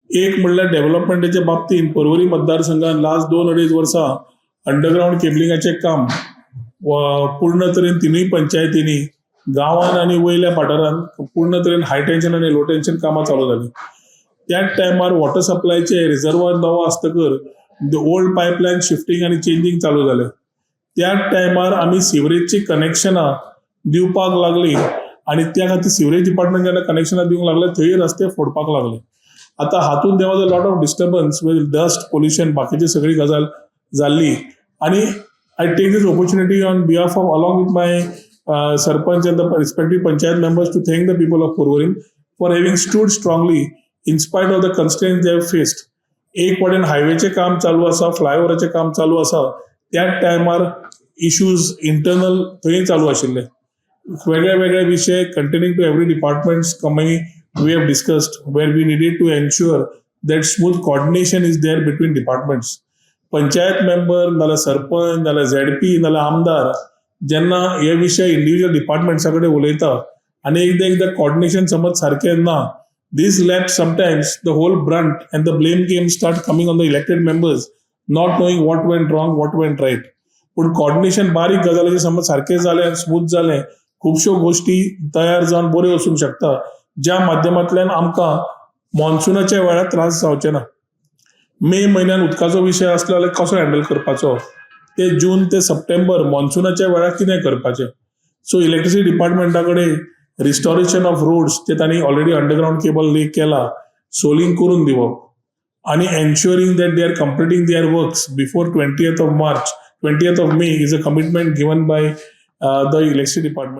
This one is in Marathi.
एक म्हणल्यार डेव्हलपमेंटाच्या बाबतींत पर्वरी मतदारसंघात लास्ट 2-2.5 वर्सां अंडरग्राउंड केबलिंगाचें काम पूर्ण तरेन तिनूय पंचायतींनी गांवांत आनी वयल्या वाठारांत पूर्ण तरेन हाय टेन्शन आनी लो टेन्शन कामां चालू जालीं. त्याच टायमार वॉटर सप्लायचे रिजर्वर नवो आसतकर ओल्ड पायपलायन शिफ्टिंग आनी चेंजिंग चालू जालें. त्याच टायमार आमी सिवरेजची कनेक्शनां दिवपाक लागलीं आनी त्या खातीर सिवरेज डिपार्टमेंट जेन्ना कनेक्शनां दिवंक लागले थंय रस्ते फोडपाक लागले. आतां हातूंत there was a lot of disturbance with dust pollution बाकीची सगळी गजाल जाल्ली. आनी I take this opportunity on behalf of along with my sarpanch and the respective panchayat members to thank the people of Porvorim for having stood strongly in spite of the constraints they have faced. एक वाटेन हायवेचें काम चालू आसा, फ्लायओव्हराचें काम चालू आसा, त्याच टायमार इश्यूज इंटरनल थंय चालू आशिल्ले. वेगळे वेगळे विशय containing two every departments coming we have discussed where we needed to ensure that smooth coordination is there between departments. Panchayat member नाल्यार सरपंच नाल्यार झेडपी नाल्यार आमदार जेन्ना हे विशय इंडिव्हिज्युअल डिपार्टमेंट्सा कडेन उलयता आनी एकदां कोऑर्डिनेशन समज सारकें ना, this left sometimes the whole brunt and the blame game start coming on the elected members not knowing what went wrong, what went right. पूण कोऑर्डिनेशन बारीक गजालीचें समज सारकें जालें, स्मूथ जालें, खुबश्यो गोश्टी तयार जावन बऱ्यो वचूंक शकता ज्या माध्यमांतल्यान आमकां मॉन्सुनाच्या वेळार त्रास जावचे ना. मे म्हयन्यान उदकाचो विशय आसलो जाल्यार कसो हँडल करपाचो, ते जून ते सप्टेंबर मॉन्सुनाच्या वेळार कितें करपाचें. सो इलेक्ट्रिसिटी डिपार्टमेंटा कडेन रिस्टोरेशन ऑफ रोड्स ते तांणी ऑलरेडी अंडरग्राउंड केबल ले केला, सोलिंग करून दिवप आनी ensuring that they are completing their works before 20th of May is a commitment given by the electricity department.